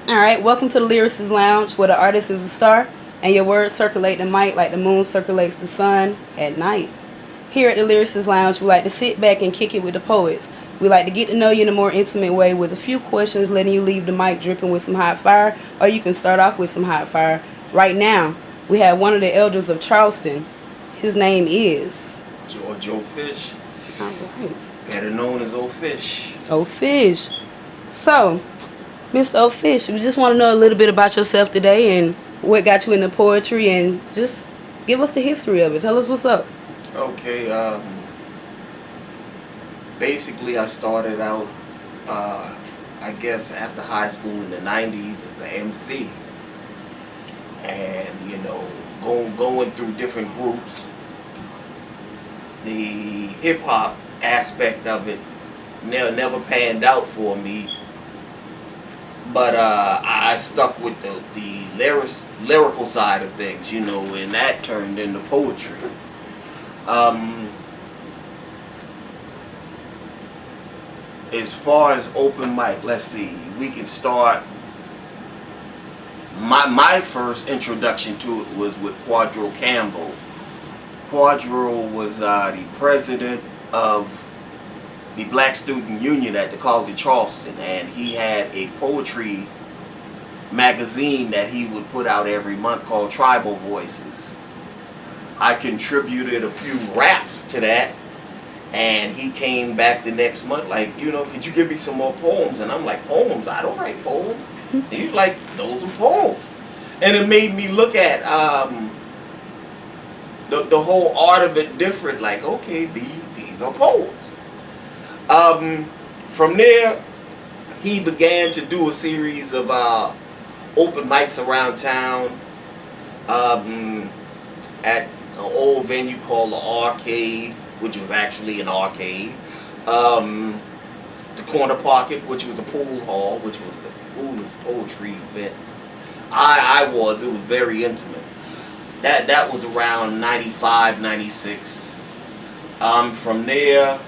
All right, welcome to the Lyricist Lounge, where the artist is a star and your words circulate the mic like the moon circulates the sun at night. Here at the Lyricist Lounge, we like to sit back and kick it with the poets. We like to get to know you in a more intimate way with a few questions, letting you leave the mic dripping with some hot fire, or you can start off with some hot fire. Right now, we have one of the elders of Charleston. His name is George O. Fish, all right, better known as O. Fish. O Fish. So, Mr. O Fish, we just want to know a little bit about yourself today and what got you into poetry, and just give us the history of it. Tell us what's up. Okay, basically I started out, I guess after high school in the 90s as an MC. And, going through different groups. The hip-hop aspect of it never panned out for me. But I stuck with the lyrical side of things, and that turned into poetry. As far as open mic, let's see, we can start. My first introduction to it was with Quadro Campbell. Quadro was the president of the Black Student Union at the College of Charleston, and he had a poetry magazine that he would put out every month called Tribal Voices. I contributed a few raps to that, and he came back the next month like, could you give me some more poems? And I'm like, poems? I don't write poems. And he's like, those are poems. And it made me look at the whole art of it different, like, okay, these are poems. From there, he began to do a series of open mics around town at an old venue called the Arcade, which was actually an arcade. The Corner Pocket, which was a pool hall, which was the coolest poetry event. It was very intimate. That was around 95, 96. From there,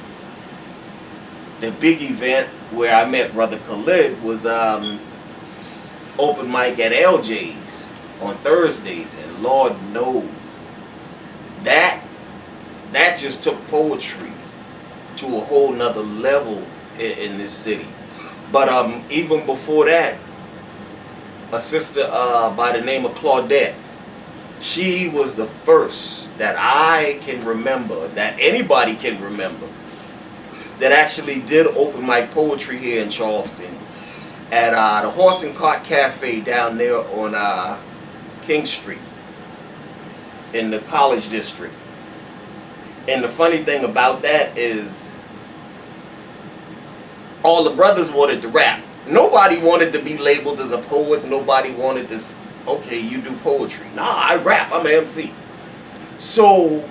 the big event where I met Brother Khalid was open mic at LJ's on Thursdays, and Lord knows that just took poetry to a whole nother level in this city. But even before that, a sister by the name of Claudette, she was the first that I can remember, that anybody can remember, that actually did open mic poetry here in Charleston at the Horse and Cart Cafe down there on King Street in the College District. And the funny thing about that is all the brothers wanted to rap. Nobody wanted to be labeled as a poet. Nobody wanted this, okay, you do poetry. Nah, I rap. I'm an MC. So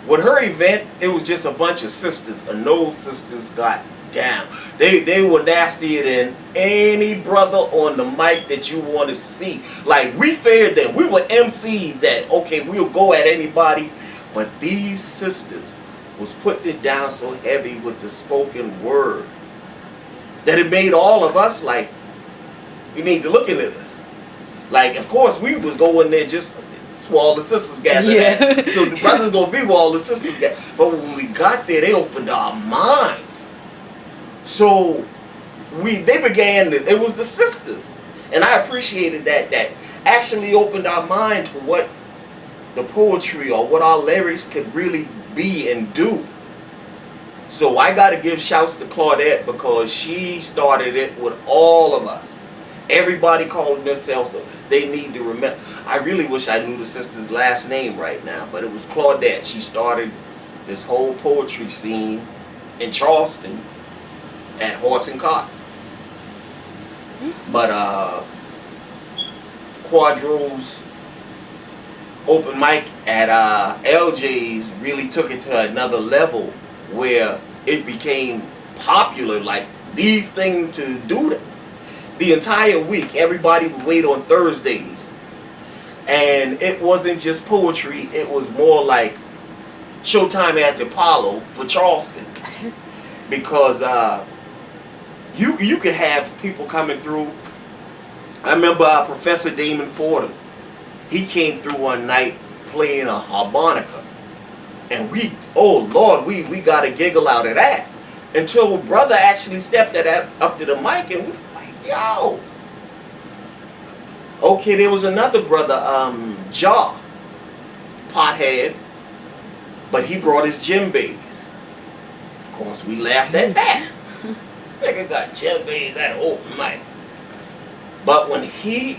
with her event, it was just a bunch of sisters, and those sisters got down. They were nastier than any brother on the mic that you want to see. Like, we feared them. We were MCs that, okay, we'll go at anybody. But these sisters was putting it down so heavy with the spoken word that it made all of us like, we need to look into this. Like, of course, we was going there just where all the sisters gathered at. So the brothers gonna be where all the sisters gathered. But when we got there, they opened our minds. So they began, it was the sisters. And I appreciated that actually opened our mind to what the poetry or what our lyrics could really be and do. So I got to give shouts to Claudette because she started it with all of us. Everybody calling themselves, they need to remember. I really wish I knew the sister's last name right now, but it was Claudette. She started this whole poetry scene in Charleston at Horse and Cart. But Quadro's open mic at LJ's really took it to another level where it became popular, like the thing to do. The entire week, everybody would wait on Thursdays. And it wasn't just poetry, it was more like Showtime at the Apollo for Charleston. Because you could have people coming through I remember Professor Damon Fordham. He came through one night playing a harmonica. And oh Lord, we got a giggle out of that. Until brother actually stepped up to the mic and we like, yo. Okay, there was another brother, Jaw, pothead, but he brought his djembes. Of course, we laughed at that. Nigga got djembes at an open mic. But when he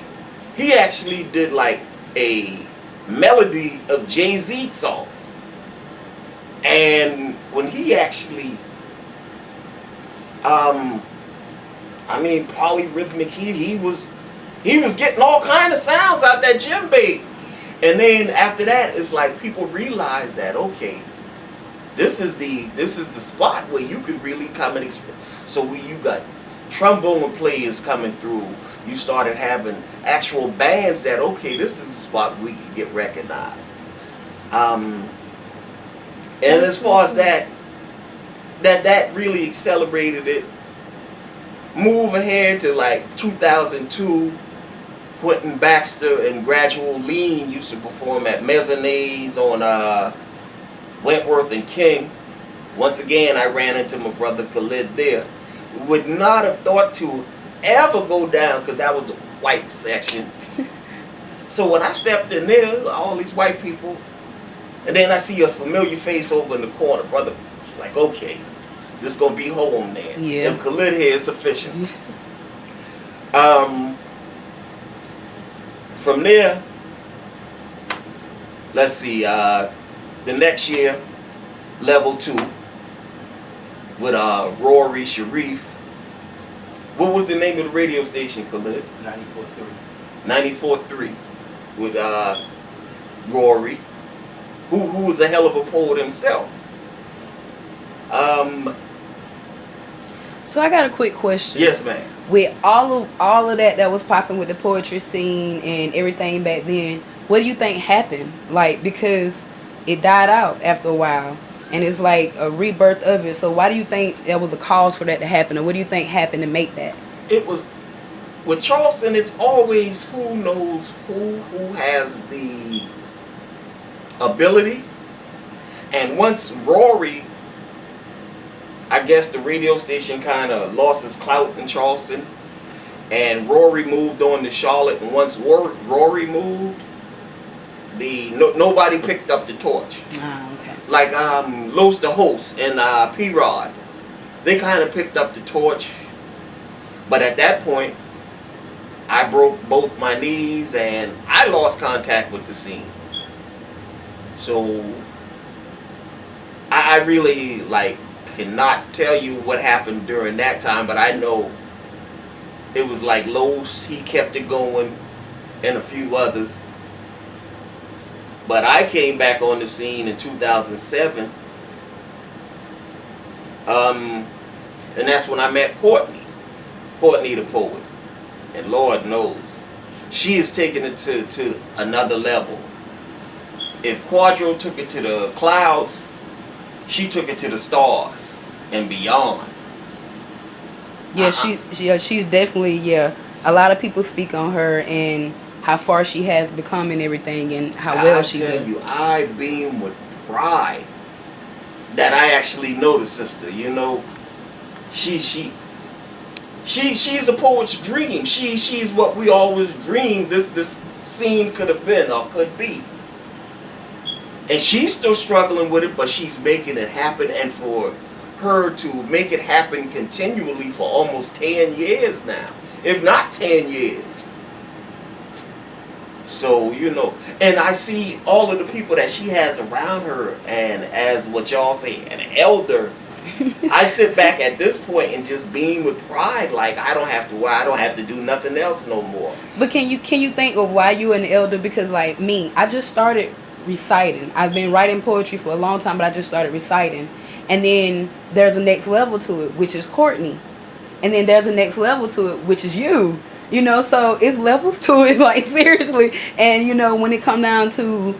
actually did like a melody of Jay-Z songs. And when he actually, polyrhythmic, he was getting all kind of sounds out that djembe. And then after that, it's like people realize that, okay, this is the spot where you could really come and express. So when you got trombone players coming through, you started having actual bands that, okay, this is a spot we could get recognized. And as far as that really accelerated it. Move ahead to like 2002, Quentin Baxter and Gradual Lean used to perform at Mezzanines on Wentworth and King. Once again, I ran into my brother Khalid there. Would not have thought to ever go down because that was the white section. So when I stepped in there, all these white people, and then I see a familiar face over in the corner. Brother was like, okay, this gonna be home then. Yeah. If Khalid here, it's official. From there, let's see, the next year, level 2 with Rory Sharif. What was the name of the radio station, Khalid? 94.3. 94.3 with Rory, who was a hell of a poet himself. So I got a quick question. Yes, ma'am. With all of that was popping with the poetry scene and everything back then, what do you think happened? Like, because it died out after a while, and it's like a rebirth of it. So why do you think there was a cause for that to happen, or what do you think happened to make that? It was with Charleston. It's always who knows who has the ability, and once Rory, I guess the radio station kind of lost its clout in Charleston, and Rory moved on to Charlotte. And once Rory moved, nobody picked up the torch. Ah, okay. Like Los the Host and P-Rod, they kind of picked up the torch. But at that point, I broke both my knees and I lost contact with the scene. So I really cannot tell you what happened during that time, but I know it was like Los, he kept it going, and a few others. But I came back on the scene in 2007, and that's when I met Courtney the poet. And Lord knows, she has taken it to another level. If Quadro took it to the clouds, she took it to the stars and beyond. Yeah, she's definitely, a lot of people speak on her and how far she has become and everything, and how well she I tell did. you, I beam with pride that I actually know the sister. You know, she's a poet's dream. She's what we always dreamed this scene could have been or could be. And she's still struggling with it, but she's making it happen. And for her to make it happen continually for almost 10 years now, if not 10 years. So, and I see all of the people that she has around her, and as what y'all say, an elder. I sit back at this point and just beam with pride, like I don't have to do nothing else no more. But can you think of why you an elder? Because like me, I just started reciting. I've been writing poetry for a long time, but I just started reciting. And then there's a next level to it, which is Courtney. And then there's a next level to it, which is you. So it's levels to it, like seriously. And when it come down to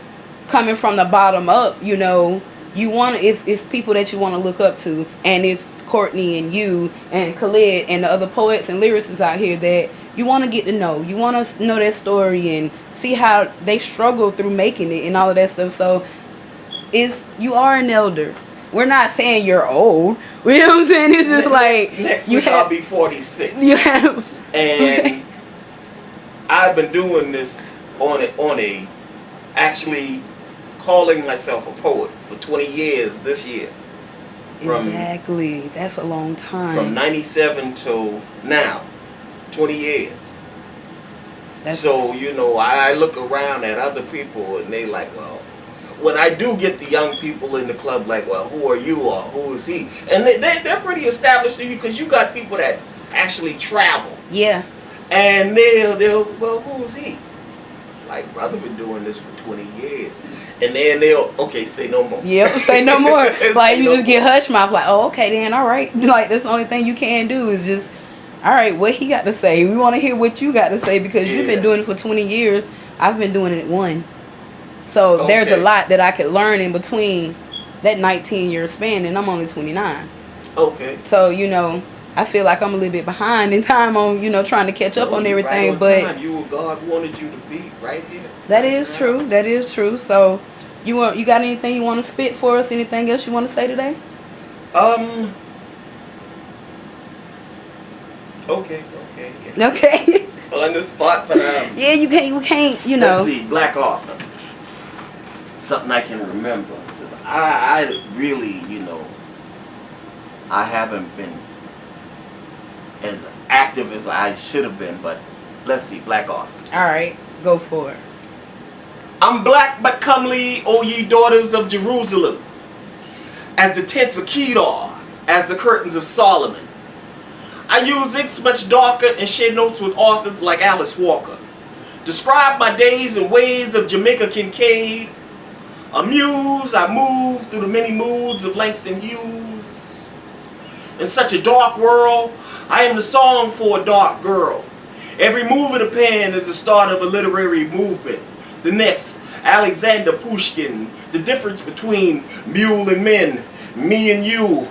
coming from the bottom up, you want it's people that you want to look up to, and it's Courtney and you and Khalid and the other poets and lyricists out here that You want to get to know. You want to know their story and see how they struggle through making it and all of that stuff. So you are an elder. We're not saying you're old. You know what I'm saying? It's just next week I'll be 46. You have, and I've been doing this on a actually calling myself a poet for 20 years this year. Exactly. That's a long time. From 97 to now, 20 years. So, I look around at other people and they like, well, when I do get the young people in the club like, well, who are you or who is he? And they're pretty established to you because you got people that actually travel. Yeah. And they'll well, who is he? It's like, brother been doing this for 20 years. And then they'll, okay, say no more. Yep, say no more. Like, you just get more. hush mouth, like, oh, okay, then, all right. Like, that's the only thing you can do is just, all right, what he got to say. We want to hear what you got to say because you've been doing it for 20 years. I've been doing it 1. So there's a lot that I could learn in between that 19-year span, and I'm only 29. Okay. So, I feel like I'm a little bit behind in time on, trying to catch up on everything. Right on but time. You were God wanted you to be right here. That is true. That is true. So, you got anything you want to spit for us? Anything else you want to say today? Okay. Yeah. Okay. On the spot, but yeah, you can't. Let's see, Black Author. Something I can remember. I really, I haven't been as active as I should have been, but let's see, Black Author. All right, go for it. I'm black but comely, O ye daughters of Jerusalem, as the tents of Kedar, as the curtains of Solomon. I use inks much darker and share notes with authors like Alice Walker. Describe my days and ways of Jamaica Kincaid. Amuse, I move through the many moods of Langston Hughes. In such a dark world, I am the song for a dark girl. Every move of the pen is the start of a literary movement. The next, Alexander Pushkin. The difference between mule and men. Me and you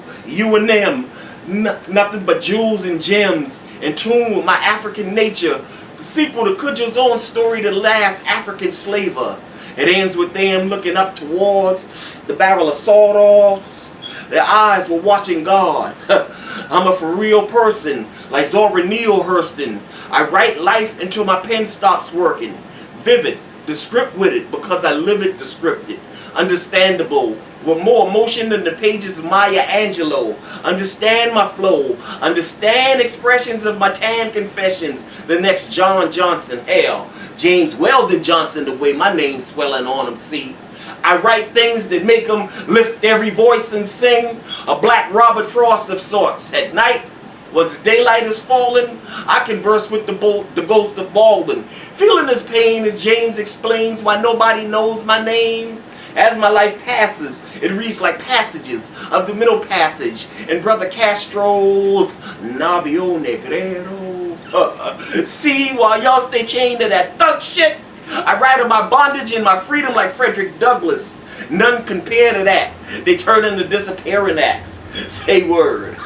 and them. Nothing but jewels and gems. In tune with my African nature. The sequel to Kudja's own story, The Last African Slaver. It ends with them looking up towards the barrel of sawdust. Their eyes were watching God. I'm a for real person, like Zora Neale Hurston. I write life until my pen stops working. Vivid, the script with it, because I live it, the scripted. Understandable, with more emotion than the pages of Maya Angelou. Understand my flow. Understand expressions of my tan confessions. The next John Johnson, hell, James Weldon Johnson, the way my name's swelling on him, see. I write things that make them lift every voice and sing. A black Robert Frost of sorts. At night, once daylight is falling, I converse with the ghost of Baldwin. Feeling his pain as James explains why nobody knows my name. As my life passes, it reads like passages of the Middle Passage in Brother Castro's Navio Negrero. See, while y'all stay chained to that thug shit, I write of my bondage and my freedom like Frederick Douglass. None compare to that. They turn into disappearing acts. Say word.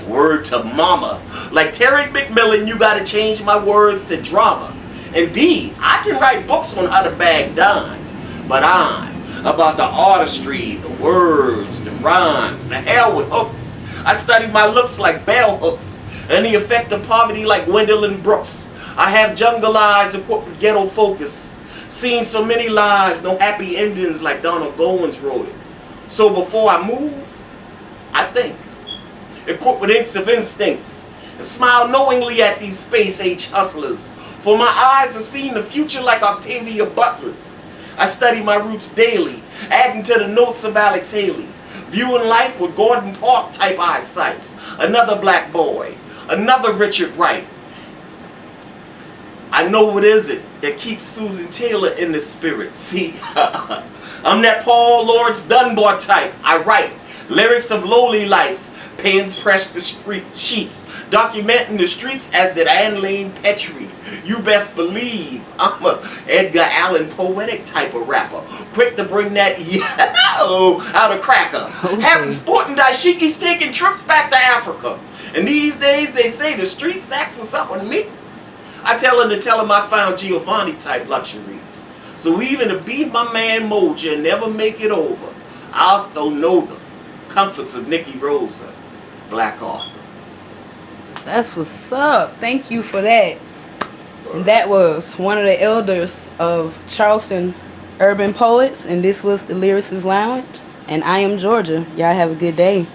Word to mama. Like Terry McMillan, you gotta change my words to drama. Indeed, I can write books on how to bag dimes, but I'm about the artistry, the words, the rhymes, the hell with hooks. I study my looks like bell hooks, and the effect of poverty like Gwendolyn Brooks. I have jungle eyes equipped with ghetto focus. Seen so many lives, no happy endings like Donald Goins wrote it. So before I move, I think. Equipped with inks of instincts, and smile knowingly at these space-age hustlers. For my eyes have seen the future like Octavia Butler's. I study my roots daily, adding to the notes of Alex Haley. Viewing life with Gordon Park type eyesights. Another black boy, another Richard Wright. I know what is it that keeps Susan Taylor in the spirit. See, I'm that Paul Lawrence Dunbar type. I write lyrics of lowly life. Pens press the street sheets, documenting the streets as did Anne Lane Petrie. You best believe I'm a Edgar Allan poetic type of rapper, quick to bring that yo out of cracker. Okay. Having sporting dashikis taking trips back to Africa. And these days they say the street sacks was up with me. I tell him I found Giovanni type luxuries. So even if be my man Moja and never make it over, I'll still know the comforts of Nikki Rosa, Black Author. That's what's up. Thank you for that. And that was one of the elders of Charleston urban poets, and this was the Lyricist Lounge. And I am Georgia. Y'all have a good day.